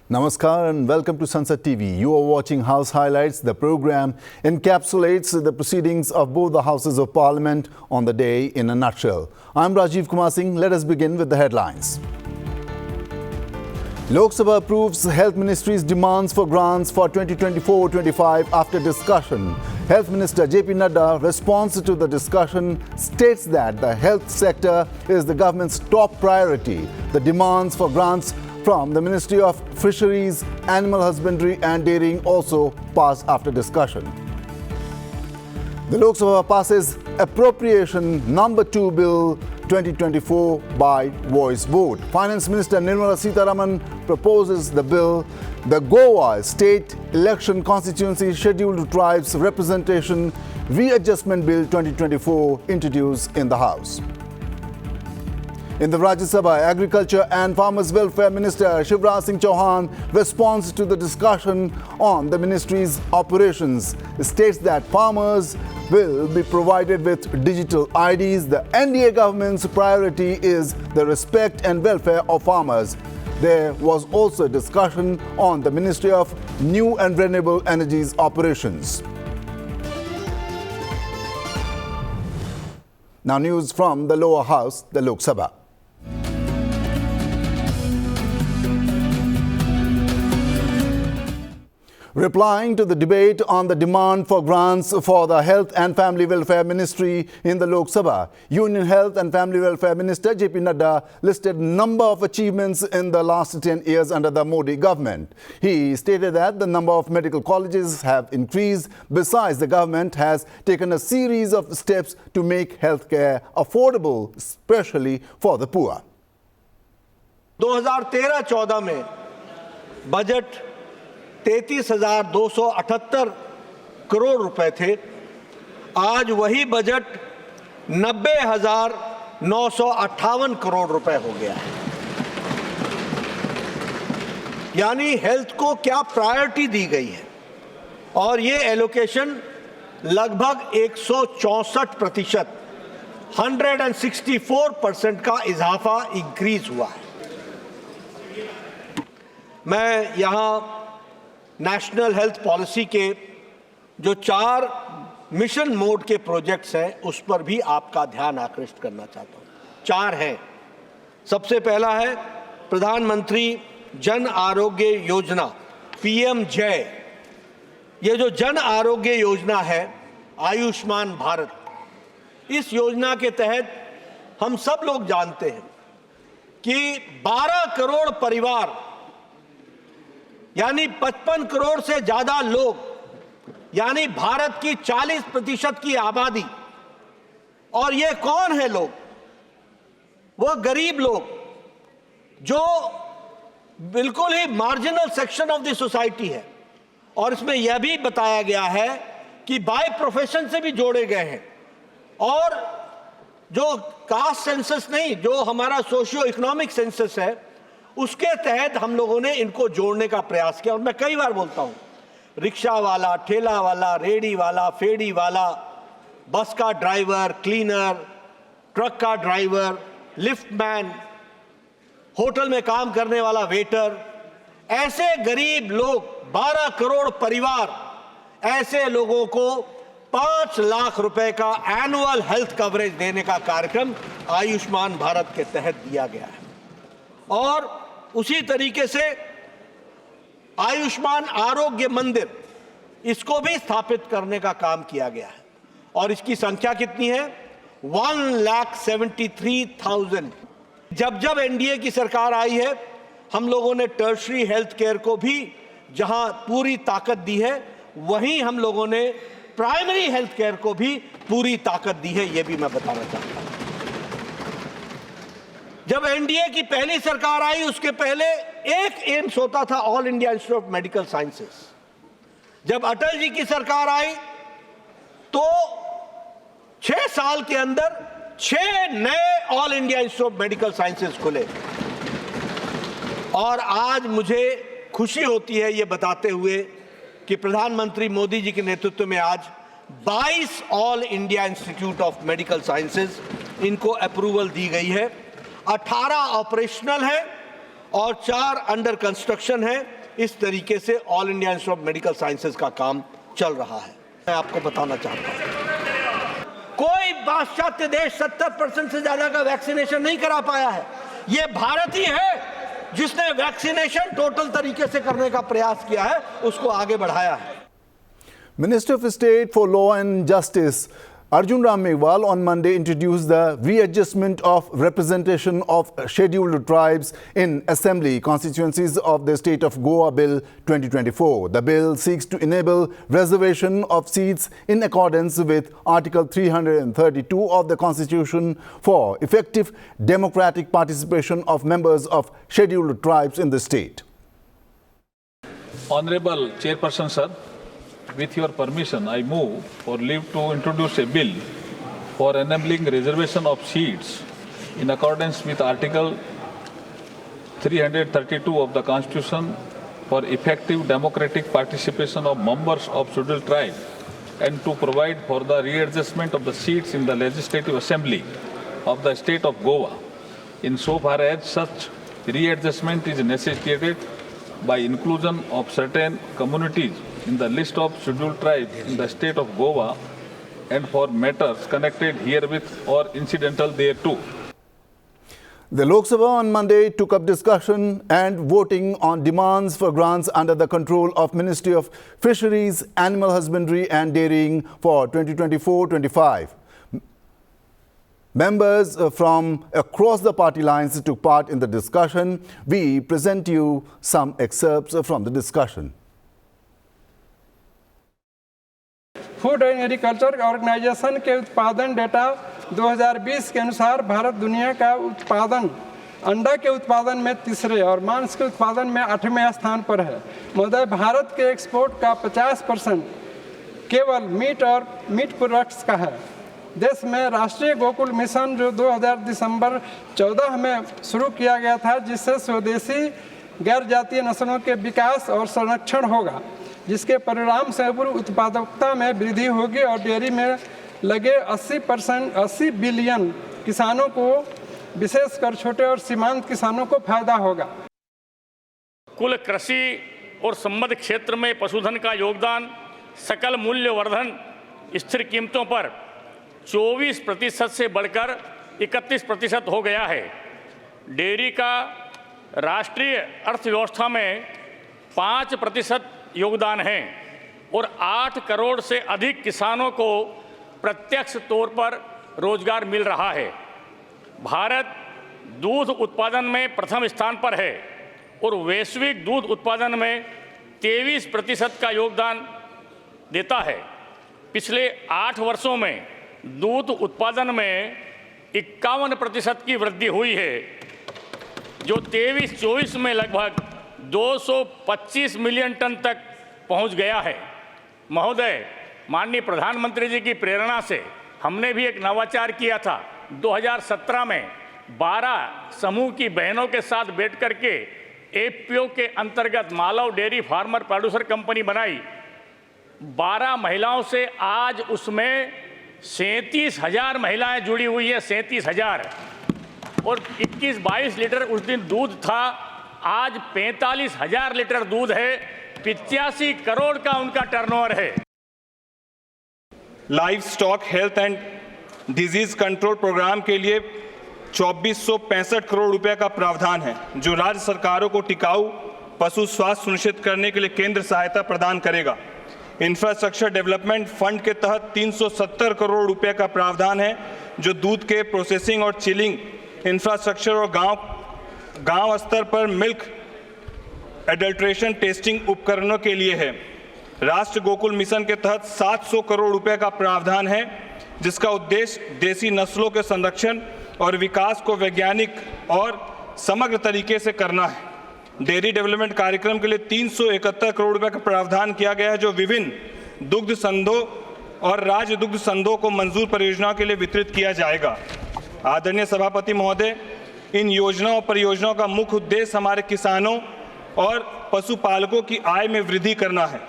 Namaskar and welcome to Sunset TV. You are watching House Highlights. The program encapsulates the proceedings of both the Houses of Parliament on the day in a nutshell. I'm Rajiv Kumar Singh. Let us begin with the headlines. Lok Sabha approves Health Ministry's demands for grants for 2024-25 after discussion. Health Minister JP Nadda responds to the discussion, states that the health sector is the government's top priority. The demands for grants from the Ministry of Fisheries, Animal Husbandry and Dairying also pass after discussion. The Lok Sabha passes Appropriation Number 2 Bill 2024 by voice vote. Finance Minister Nirmala Sitharaman proposes the bill. The Goa State Election Constituency Scheduled Tribes Representation Readjustment Bill 2024 introduced in the House. In the Rajya Sabha, Agriculture and Farmers Welfare Minister Shivraj Singh Chauhan responds to the discussion on the ministry's operations. He states that farmers will be provided with digital IDs. The NDA government's priority is the respect and welfare of farmers. There was also a discussion on the Ministry of New and Renewable Energies operations. Now news from the lower house, the Lok Sabha. Replying to the debate on the demand for grants for the Health and Family Welfare Ministry in the Lok Sabha, Union Health and Family Welfare Minister JP Nadda listed a number of achievements in the last 10 years under the Modi government. He stated that the number of medical colleges have increased. Besides, the government has taken a series of steps to make healthcare affordable, especially for the poor. 2013-14 में budget 33,278 crore रुपए थे। आज वही budget 90,958 crore रुपए हो गया है। यानी हेल्थ को क्या प्रायोरिटी दी गई है और ये एलोकेशन लगभग 164%, 164% का इजाफा इंक्रीज हुआ है। मैं यहाँ नेशनल हेल्थ पॉलिसी के जो 4 मिशन मोड के प्रोजेक्ट्स हैं उस पर भी आपका ध्यान आकृष्ट करना चाहता हूँ। 4 हैं। सबसे पहला है प्रधानमंत्री जन आरोग्य योजना PM जय। ये जो जन आरोग्य योजना है आयुष्मान भारत, इस योजना के तहत हम सब लोग जानते हैं कि 12 करोड़ परिवार यानी 55 करोड़ से ज्यादा लोग, यानी भारत की 40% की आबादी। और ये कौन है लोग? वो गरीब लोग जो बिल्कुल ही marginal section of the society है। और इसमें यह भी बताया गया है कि बाय प्रोफेशन से भी जोड़े गए हैं। और जो कास्ट सेंसस नहीं, जो हमारा सोशियो इकोनॉमिक सेंसस है, उसके तहत हम लोगों ने इनको जोड़ने का प्रयास किया। और मैं कई बार बोलता हूं, रिक्शा वाला, ठेला वाला, रेडी वाला, फेडी वाला, बस का ड्राइवर, क्लीनर, ट्रक का ड्राइवर, लिफ्ट मैन, होटल में काम करने वाला वेटर, ऐसे गरीब लोग 12 करोड़ परिवार, ऐसे लोगों को 5 लाख रुपए का एनुअल हेल्थ कवरेज देने का कार्यक्रम आयुष्मान भारत के तहत दिया गया है। और उसी तरीके से आयुष्मान आरोग्य मंदिर, इसको भी स्थापित करने का काम किया गया है। और इसकी संख्या कितनी है? 1,73,000। जब एनडीए की सरकार आई है, हम लोगों ने टर्शरी हेल्थ केयर को भी जहां पूरी ताकत दी है, वहीं हम लोगों ने प्राइमरी हेल्थ केयर को भी पूरी ताकत दी है। यह भी मैं बताना चाहता हूं। जब एनडीए की पहली सरकार आई, उसके पहले एक एम्स होता था, all India institute of medical sciences. जब अटल जी की सरकार आई तो 6 साल के अंदर 6 नए all India institute of medical sciences खुले। और आज मुझे खुशी होती है ये बताते हुए कि प्रधानमंत्री मोदी जी के नेतृत्व में आज 22 all India institute of medical sciences, इनको अप्रूवल दी गई है। 18 ऑपरेशनल है और 4 अंडर कंस्ट्रक्शन है। इस तरीके से all India institute of medical sciences का काम चल रहा है। मैं आपको बताना चाहता हूं, कोई पाश्चात्य देश 70% से ज्यादा का वैक्सीनेशन नहीं करा पाया है। ये भारत ही है जिसने वैक्सीनेशन टोटल तरीके से करने का प्रयास किया है, उसको आगे बढ़ाया है। Minister of State for Law and Justice Arjun Ram Meghwal on Monday introduced the readjustment of representation of scheduled tribes in assembly constituencies of the state of Goa Bill 2024. The bill seeks to enable reservation of seats in accordance with Article 332 of the Constitution for effective democratic participation of members of scheduled tribes in the state. Honorable Chairperson, sir, with your permission, I move for leave to introduce a bill for enabling reservation of seats in accordance with Article 332 of the Constitution for effective democratic participation of members of scheduled tribe and to provide for the readjustment of the seats in the Legislative Assembly of the state of Goa, insofar as such readjustment is necessitated by inclusion of certain communities in the list of scheduled tribes in the state of Goa and for matters connected herewith or incidental thereto. The Lok Sabha on Monday took up discussion and voting on demands for grants under the control of Ministry of Fisheries, Animal Husbandry and Dairying for 2024-25. Members from across the party lines took part in the discussion. We present you some excerpts from the discussion. Food and agriculture organization के उत्पादन data 2020 के अनुसार भारत दुनिया का उत्पादन अंडा के उत्पादन में तीसरे और मांस के उत्पादन में 8वें स्थान पर है। महोदय, भारत के एक्सपोर्ट का 50% केवल मीट और मीट प्रोडक्ट्स का है। देश में राष्ट्रीय गोकुल मिशन जो 2000 दिसंबर 14 में शुरू किया गया था, जिससे स्वदेशी गैर जातीय नस्लों के विकास और संरक्षण होगा, जिसके परिणाम से उत्पादकता में वृद्धि होगी और डेयरी में लगे 80 बिलियन किसानों को, विशेषकर छोटे और सीमांत किसानों को फायदा होगा। कुल कृषि और संबद्ध क्षेत्र में पशुधन का योगदान सकल मूल्य वर्धन स्थिर कीमतों पर 24% से बढ़कर 31% हो गया है। डेयरी का राष्ट्रीय अर्थव्यवस्था में 5% योगदान है और 8 करोड़ से अधिक किसानों को प्रत्यक्ष तौर पर रोजगार मिल रहा है। भारत दूध उत्पादन में प्रथम स्थान पर है और वैश्विक दूध उत्पादन में 23% का योगदान देता है। पिछले 8 वर्षों में दूध उत्पादन में 51% की वृद्धि हुई है, जो 23-24 में लगभग 225 मिलियन टन तक पहुंच गया है। महोदय, माननीय प्रधानमंत्री जी की प्रेरणा से हमने भी एक नवाचार किया था। 2017 में 12 समूह की बहनों के साथ बैठ करके एपीओ के अंतर्गत Malav dairy farmer producer company बनाई। 12 महिलाओं से आज उसमें 37,000 महिलाएं जुड़ी हुई है, 37,000, और 21-22 लीटर उस दिन दूध था, आज 45,000 लीटर दूध है, 85 करोड़ का उनका टर्नओवर है। Livestock health and disease control programme के लिए 2465 करोड़ रुपए का प्रावधान है, जो राज्य सरकारों को टिकाऊ पशु स्वास्थ्य सुनिश्चित करने के लिए केंद्र सहायता प्रदान करेगा। इंफ्रास्ट्रक्चर डेवलपमेंट फंड के तहत 370 करोड़ रुपए का प्रावधान है, जो दूध के प्रोसेसिंग और चिलिंग इंफ्रास्ट्रक्चर और गांव स्तर पर मिल्क एडल्ट्रेशन टेस्टिंग उपकरणों के लिए है। राष्ट्रीय गोकुल मिशन के तहत 700 करोड़ रुपए का प्रावधान है, जिसका उद्देश्य देसी नस्लों के संरक्षण और विकास को वैज्ञानिक और समग्र तरीके से करना है। डेयरी डेवलपमेंट कार्यक्रम के लिए 371 करोड़ रुपए का प्रावधान किया गया है, जो विभिन्न दुग्ध संघों और राज्य दुग्ध संघों को मंजूर परियोजनाओं के लिए वितरित किया जाएगा। आदरणीय सभापति महोदय, इन योजनाओं और परियोजनाओं का मुख्य उद्देश्य हमारे किसानों और पशुपालकों की आय में वृद्धि करना है।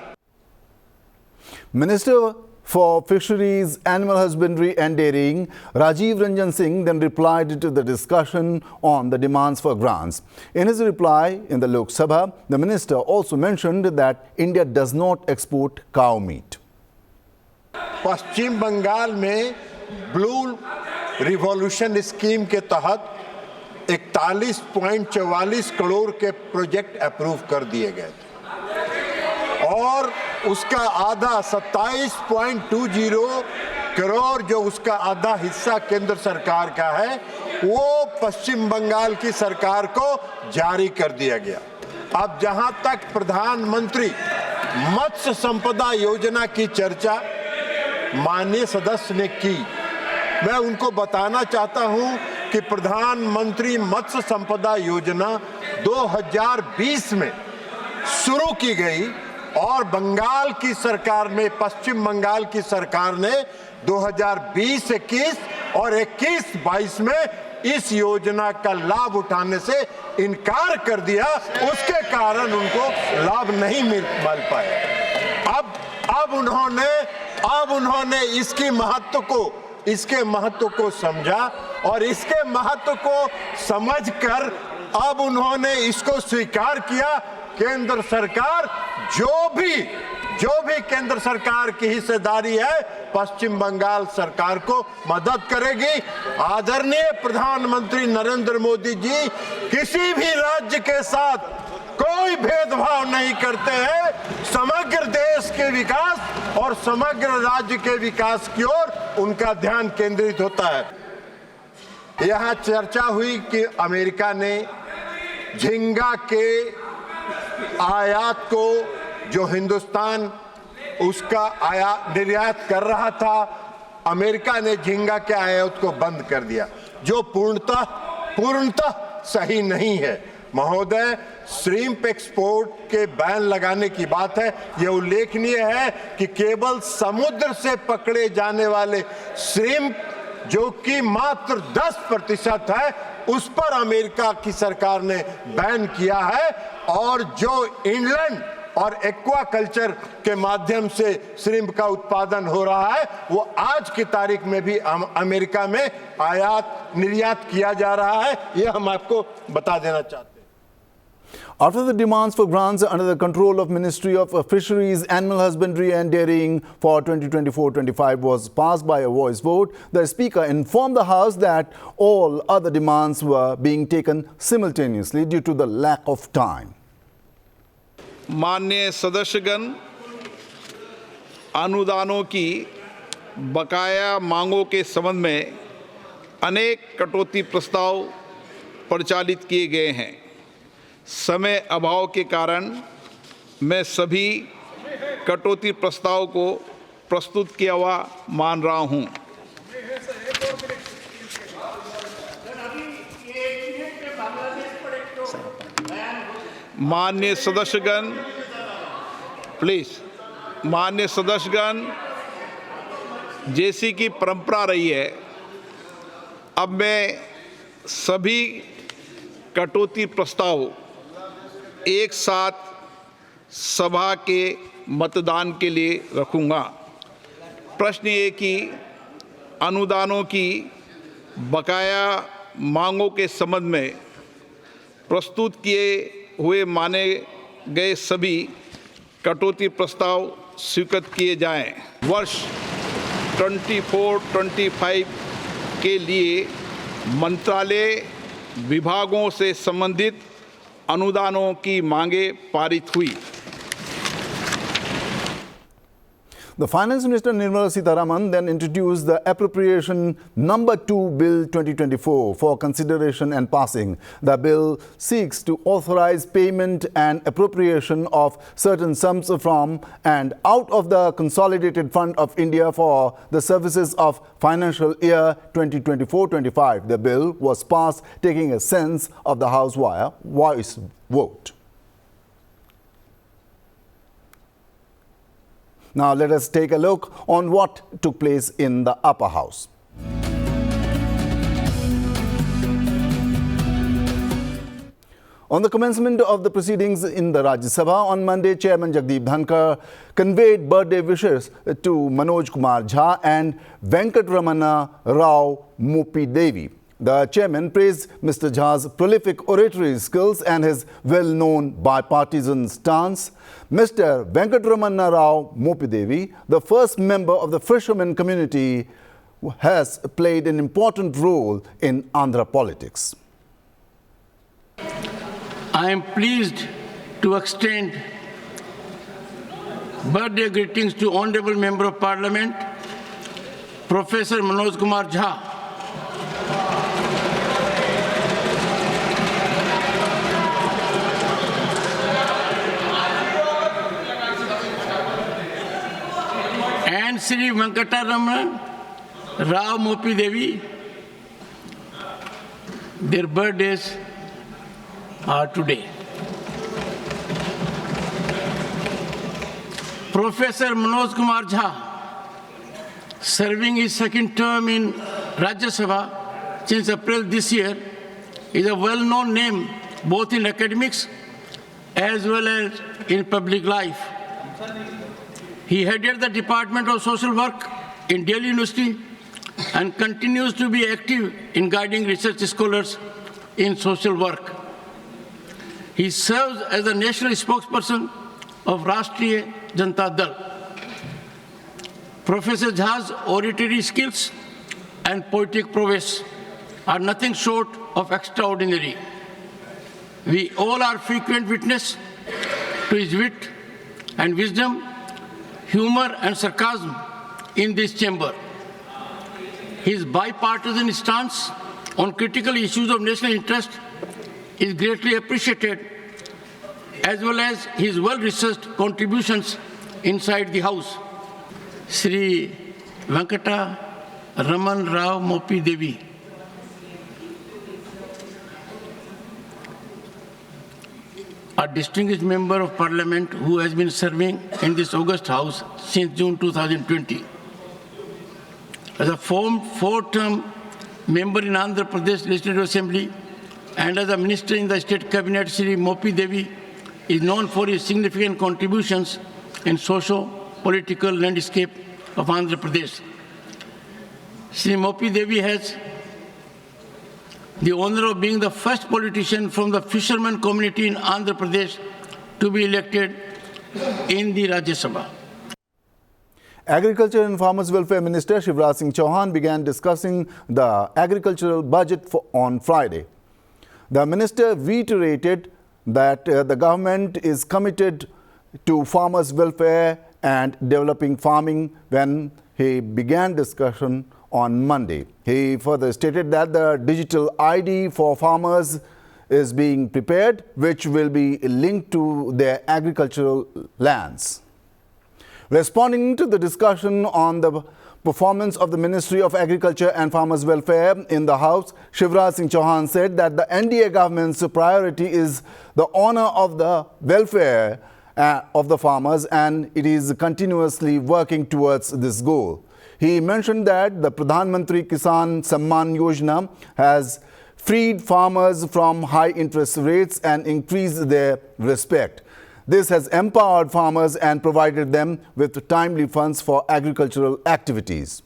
Minister for Fisheries, Animal Husbandry and Dairying, Rajiv Ranjan Singh then replied to the discussion on the demands for grants. In his reply in the Lok Sabha, the minister also mentioned that India does not export cow meat. पश्चिम बंगाल में blue revolution scheme के तहत 41.44 करोड़ के project approve कर दिए गए थे और उसका आधा 27.20 करोड़ जो उसका आधा हिस्सा केंद्र सरकार का है वो पश्चिम बंगाल की सरकार को जारी कर दिया गया। अब जहां तक प्रधानमंत्री मत्स्य संपदा योजना की चर्चा माननीय सदस्य ने की, मैं उनको बताना चाहता हूं कि प्रधानमंत्री मत्स्य संपदा योजना 2020 में शुरू की गई और बंगाल की सरकार ने, पश्चिम बंगाल की सरकार ने 2020-21 और 21-22 में इस योजना का लाभ उठाने से इनकार कर दिया। उसके कारण उनको लाभ नहीं मिल पाया। अब उन्होंने इसके महत्व को समझा और इसके महत्व को समझकर अब उन्होंने इसको स्वीकार किया। केंद्र सरकार जो भी केंद्र सरकार की हिस्सेदारी है पश्चिम बंगाल सरकार को मदद करेगी। आदरणीय प्रधानमंत्री नरेंद्र मोदी जी किसी भी राज्य के साथ कोई भेदभाव नहीं करते हैं। समग्र देश के विकास और समग्र राज्य के विकास की ओर उनका ध्यान केंद्रित होता है। यहाँ चर्चा हुई कि अमेरिका ने झींगा के आयात को जो हिंदुस्तान उसका निर्यात कर रहा था, अमेरिका ने झींगा के आयात को बंद कर दिया, जो पूर्णतः सही नहीं है। महोदय, श्रिम्प एक्सपोर्ट के बैन लगाने की बात है। यह उल्लेखनीय है कि केवल समुद्र से पकड़े जाने वाले श्रिम्प जो कि मात्र 10% है उस पर अमेरिका की सरकार ने बैन किया है और जो इनलैंड और एक्वाकल्चर के माध्यम से श्रिम्प का उत्पादन हो रहा है वो आज की तारीख में भी अमेरिका में आयात निर्यात किया जा रहा है। यह हम आपको बता देना चाहते हैं। After the demands for grants under the control of Ministry of Fisheries, Animal Husbandry and Dairying for 2024-25 was passed by a voice vote, the Speaker informed the House that all other demands were being taken simultaneously due to the lack of time. माननीय सदस्यगण, अनुदानों की बकाया मांगों के संबंध में अनेक कटौती प्रस्ताव परिचालित किए गए हैं। समय अभाव के कारण मैं सभी कटौती प्रस्ताव को प्रस्तुत किया हुआ मान रहा हूं। माननीय सदस्यगण, जैसी कि परंपरा रही है, अब मैं सभी कटौती प्रस्ताव एक साथ सभा के मतदान के लिए रखूंगा। प्रश्न ये कि अनुदानों की बकाया मांगों के संबंध में प्रस्तुत किए हुए माने गए सभी कटौती प्रस्ताव स्वीकृत किए जाएं। वर्ष 24-25 के लिए मंत्रालय विभागों से संबंधित अनुदानों की मांगे पारित हुई। The Finance Minister Nirmala Sitharaman then introduced the Appropriation Number 2 Bill 2024 for consideration and passing. The bill seeks to authorize payment and appropriation of certain sums from and out of the Consolidated Fund of India for the services of financial year 2024-25. The bill was passed taking a sense of the House via voice vote. Now let us take a look on what took place in the upper house. On the commencement of the proceedings in the Rajya Sabha on Monday, Chairman Jagdeep Dhankar conveyed birthday wishes to Manoj Kumar Jha and Venkatramana Rao Mopi Devi. The chairman praised Mr. Jha's prolific oratory skills and his well-known bipartisan stance. Mr. Venkatramana Rao Mopi Devi, the first member of the fishermen community, has played an important role in Andhra politics. I am pleased to extend birthday greetings to Honorable Member of Parliament, Professor Manoj Kumar Jha. And Sri Venkatramana Rao Mopi Devi. Their birthdays are today. Professor Manoj Kumar Jha, serving his second term in Rajya Sabha since April this year, is a well-known name both in academics as well as in public life. He headed the Department of Social Work in Delhi University and continues to be active in guiding research scholars in social work. He serves as the national spokesperson of Rashtriya Janata Dal. Professor Jha's oratory skills and poetic prowess are nothing short of extraordinary. We all are frequent witness to his wit and wisdom, humor and sarcasm in this chamber. His bipartisan stance on critical issues of national interest is greatly appreciated, as well as his well-researched contributions inside the House. Sri Venkatramana Rao Mopi Devi. A distinguished member of Parliament who has been serving in this august House since June 2020. As a four-term member in Andhra Pradesh Legislative Assembly and as a minister in the State Cabinet, Sri Mopi Devi is known for his significant contributions in socio-political landscape of Andhra Pradesh. Sri Mopi Devi has the honor of being the first politician from the fishermen community in Andhra Pradesh to be elected in the Rajya Sabha. Agriculture and Farmers Welfare Minister Shivraj Singh Chauhan began discussing the agricultural budget on Friday. The minister reiterated that the government is committed to farmers' welfare and developing farming when he began discussion on Monday. He further stated that the digital ID for farmers is being prepared, which will be linked to their agricultural lands. Responding to the discussion on the performance of the Ministry of Agriculture and Farmers Welfare in the House, Shivraj Singh Chauhan said that the NDA government's priority is the honor of the welfare of the farmers, and it is continuously working towards this goal. He mentioned that the Pradhan Mantri Kisan Samman Yojana has freed farmers from high interest rates and increased their respect. This has empowered farmers and provided them with timely funds for agricultural activities.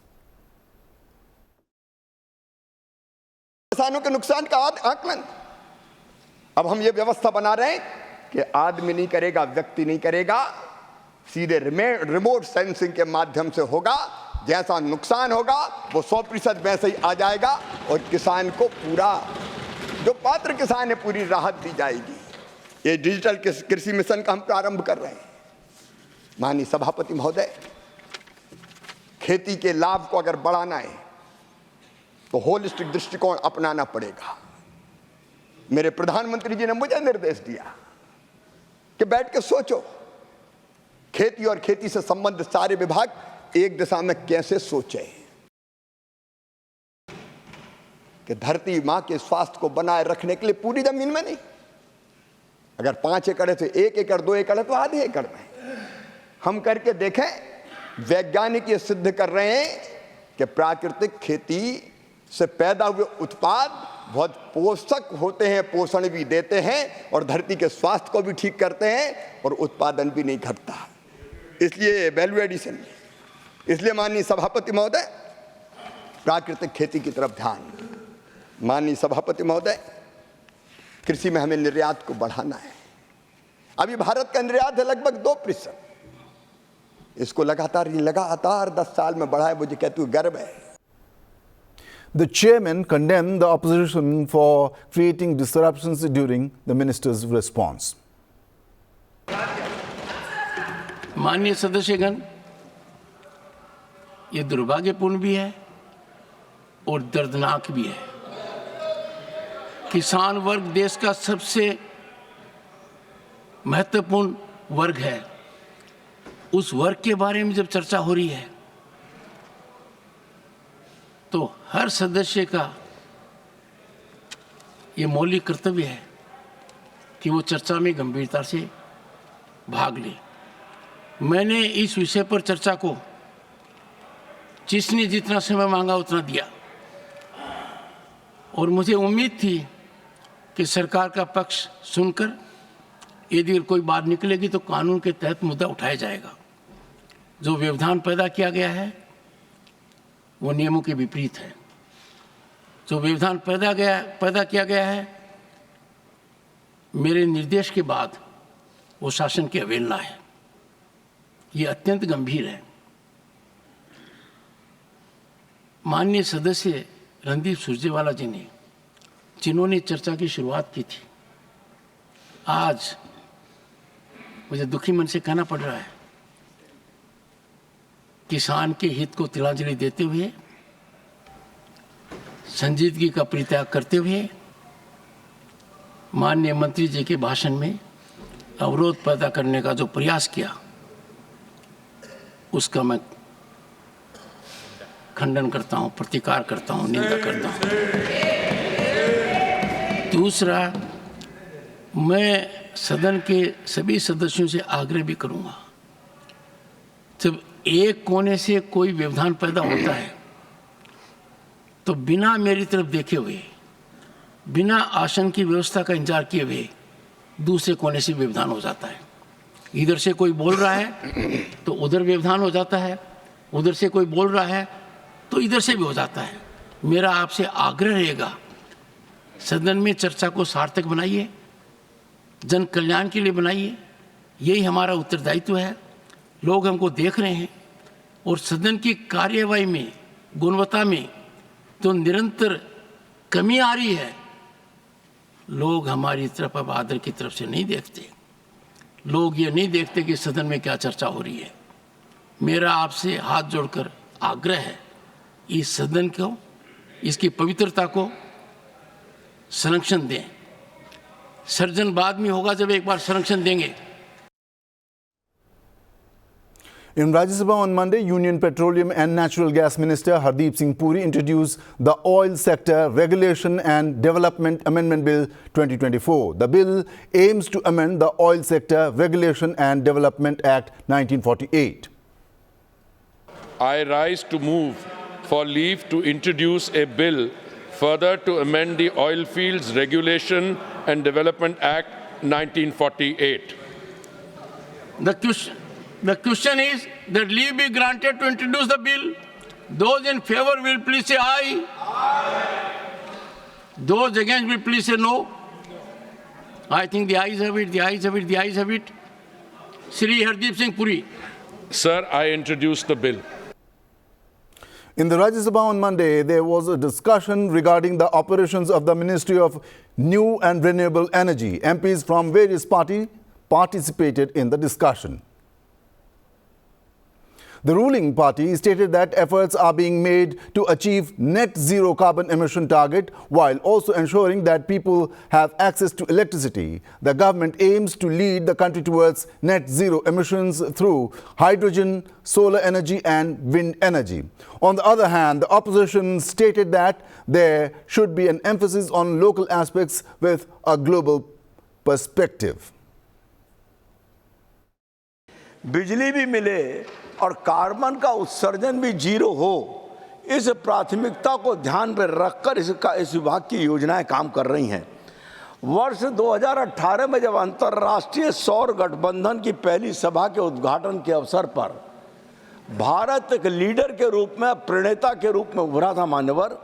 किसानों के नुकसान का आकलन अब हम ये व्यवस्था बना रहे हैं कि आदमी नहीं करेगा, व्यक्ति नहीं करेगा, सीधे रिमोट सेंसिंग के माध्यम से होगा। जैसा नुकसान होगा वो 100% वैसे ही आ जाएगा और किसान को पूरा, जो पात्र किसान है, पूरी राहत दी जाएगी। ये डिजिटल कृषि मिशन का हम प्रारंभ कर रहे हैं। माननीय सभापति महोदय, खेती के लाभ को अगर बढ़ाना है तो होलिस्टिक दृष्टिकोण अपनाना पड़ेगा। मेरे प्रधानमंत्री जी ने मुझे निर्देश दिया कि बैठ के सोचो, खेती और खेती से संबंधित सारे विभाग एक दिशा में कैसे सोचे कि धरती मां के स्वास्थ्य को बनाए रखने के लिए पूरी जमीन में नहीं, अगर 5 एकड़ है तो 1 एकड़, 2 एकड़ है तो आधे एकड़ में हम करके देखें। वैज्ञानिक ये सिद्ध कर रहे हैं कि प्राकृतिक खेती से पैदा हुए उत्पाद बहुत पोषक होते हैं, पोषण भी देते हैं और धरती के स्वास्थ्य को भी ठीक करते हैं और उत्पादन भी नहीं घटता। इसलिए वैल्यू एडिशन, इसलिए माननीय सभापति महोदय प्राकृतिक खेती की तरफ ध्यान। माननीय सभापति महोदय, कृषि में हमें निर्यात को बढ़ाना है। अभी भारत का निर्यात है लगभग 2%। इसको लगातार 10 साल में बढ़ाए, मुझे कहते हुए गर्व है। The chairman condemned the opposition for creating disruptions during the minister's response. माननीय सदस्यगण, ये दुर्भाग्यपूर्ण भी है और दर्दनाक भी है। किसान वर्ग देश का सबसे महत्वपूर्ण वर्ग है। उस वर्ग के बारे में जब चर्चा हो रही है तो हर सदस्य का ये मौलिक कर्तव्य है कि वो चर्चा में गंभीरता से भाग ले। मैंने इस विषय पर चर्चा को जिसने जितना समय मांगा उतना दिया और मुझे उम्मीद थी कि सरकार का पक्ष सुनकर यदि कोई बात निकलेगी तो कानून के तहत मुद्दा उठाया जाएगा। जो व्यवधान पैदा किया गया है वो नियमों के विपरीत है। जो व्यवधान पैदा किया गया है मेरे निर्देश के बाद वो शासन की अवहेलना है। ये अत्यंत गंभीर है। माननीय सदस्य रणदीप सुरजेवाला जी ने, जिन्होंने चर्चा की शुरुआत की थी, आज मुझे दुखी मन से कहना पड़ रहा है, किसान के हित को तिलांजलि देते हुए, संजीदगी का परित्याग करते हुए माननीय मंत्री जी के भाषण में अवरोध पैदा करने का जो प्रयास किया उसका मैं खंडन करता हूं, प्रतिकार करता हूं, निंदा करता हूं। दूसरा, मैं सदन के सभी सदस्यों से आग्रह भी करूंगा, जब एक कोने से कोई व्यवधान पैदा होता है तो बिना मेरी तरफ देखे हुए, बिना आसन की व्यवस्था का इंतजार किए हुए दूसरे कोने से व्यवधान हो जाता है। इधर से कोई बोल रहा है तो उधर व्यवधान हो जाता है, उधर से कोई बोल रहा है तो इधर से भी हो जाता है। मेरा आपसे आग्रह रहेगा, सदन में चर्चा को सार्थक बनाइए, जन कल्याण के लिए बनाइए। यही हमारा उत्तरदायित्व है। लोग हमको देख रहे हैं और सदन की कार्यवाही में, गुणवत्ता में तो निरंतर कमी आ रही है। लोग हमारी तरफ अब आदर की तरफ से नहीं देखते। लोग ये नहीं देखते कि सदन में क्या चर्चा हो रही है। मेरा आपसे हाथ जोड़कर आग्रह है, इस सदन को, इसकी पवित्रता को संरक्षण दें। सर्जन बाद में होगा जब एक बार संरक्षण देंगे। In Rajya Sabha on Monday, Union Petroleum and Natural Gas Minister Hardeep Singh Puri introduced the Oil Sector Regulation and Development Amendment Bill 2024. The bill aims to amend the Oil Sector Regulation and Development Act 1948. I rise to move for leave to introduce a bill further to amend the Oil Fields Regulation and Development Act 1948. The question is that leave be granted to introduce the bill. Those in favor will please say aye. Those against will please say no. I think the ayes have it, the ayes have it, the ayes have it. Shri Hardeep Singh Puri. Sir, I introduce the bill. In the Rajya Sabha on Monday, there was a discussion regarding the operations of the Ministry of New and Renewable Energy. MPs from various parties participated in the discussion. The ruling party stated that efforts are being made to achieve net zero carbon emission target while also ensuring that people have access to electricity. The government aims to lead the country towards net zero emissions through hydrogen, solar energy and wind energy. On the other hand, the opposition stated that there should be an emphasis on local aspects with a global perspective. बिजली भी मिले और carbon का उत्सर्जन भी zero हो, इस प्राथमिकता को ध्यान में रखकर इस विभाग की योजनाएं काम कर रही हैं। वर्ष 2018 में जब अंतर्राष्ट्रीय सौर गठबंधन की पहली सभा के उद्घाटन के अवसर पर भारत एक लीडर के रूप में, प्रणेता के रूप में उभरा था मान्यवर,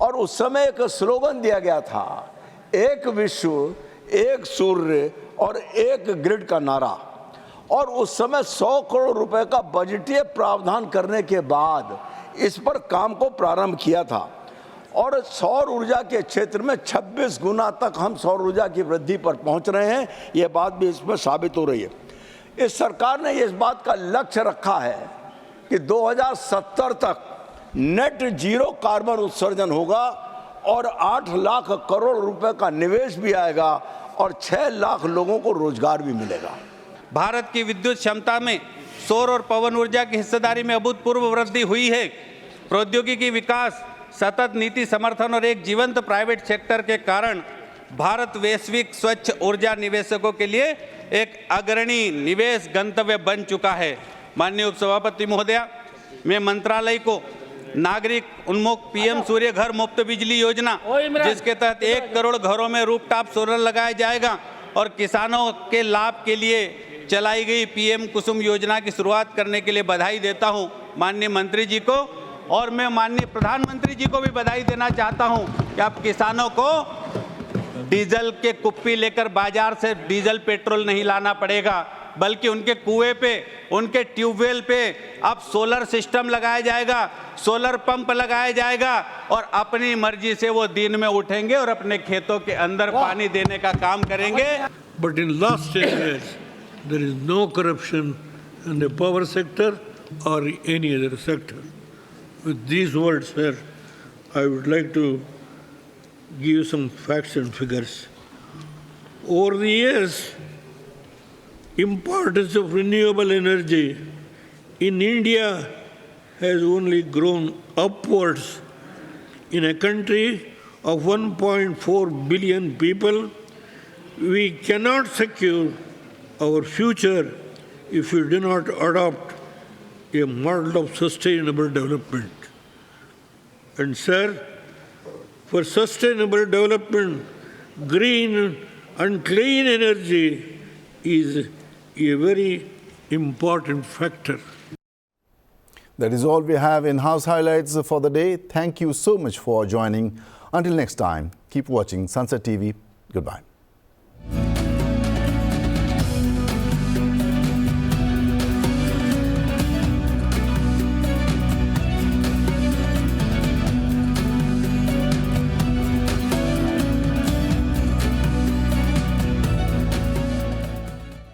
और उस समय एक स्लोगन दिया गया था, एक विश्व, एक सूर्य और एक ग्रिड का नारा। और उस समय 100 करोड़ रुपए का बजटीय प्रावधान करने के बाद इस पर काम को प्रारंभ किया था और सौर ऊर्जा के क्षेत्र में 26 गुना तक हम सौर ऊर्जा की वृद्धि पर पहुंच रहे हैं। यह बात भी इसमें साबित हो रही है। इस सरकार ने इस बात का लक्ष्य रखा है कि 2070 तक नेट जीरो कार्बन उत्सर्जन होगा और 8 लाख करोड़ रुपए का निवेश भी आएगा और 6 लाख लोगों को रोजगार भी मिलेगा। भारत की विद्युत क्षमता में सौर और पवन ऊर्जा की हिस्सेदारी में अभूतपूर्व वृद्धि हुई है। प्रौद्योगिकी विकास, सतत नीति समर्थन और एक जीवंत प्राइवेट सेक्टर के कारण भारत वैश्विक स्वच्छ ऊर्जा निवेशकों के लिए एक अग्रणी निवेश गंतव्य बन चुका है। माननीय उपसभापति महोदया, मैं मंत्रालय को नागरिक उन्मुख पीएम सूर्य घर मुफ्त बिजली योजना, जिसके तहत 1 करोड़ घरों में रूफटॉप सोलर लगाया जाएगा, और किसानों के लाभ के लिए चलाई गई पीएम कुसुम योजना की शुरुआत करने के लिए बधाई देता हूं माननीय मंत्री जी को। और मैं माननीय प्रधानमंत्री जी को भी बधाई देना चाहता हूं कि अब किसानों को डीजल के कुप्पी लेकर बाजार से डीजल पेट्रोल नहीं लाना पड़ेगा, बल्कि उनके कुएं पे, उनके ट्यूबवेल पे अब सोलर सिस्टम लगाया जाएगा, सोलर पंप लगाया जाएगा और अपनी मर्जी से वो दिन में उठेंगे और अपने खेतों के अंदर पानी देने का काम करेंगे। But in last 10 years, there is no corruption in the power sector or any other sector. With these words, sir, I would like to give some facts and figures. Over the years, importance of renewable energy in India has only grown upwards. In a country of 1.4 billion people, we cannot secure our future if we do not adopt a model of sustainable development. And sir, for sustainable development, green and clean energy is a very important factor. That is all we have in House Highlights for the day. Thank you so much for joining. Until next time, keep watching Sunset TV. Goodbye.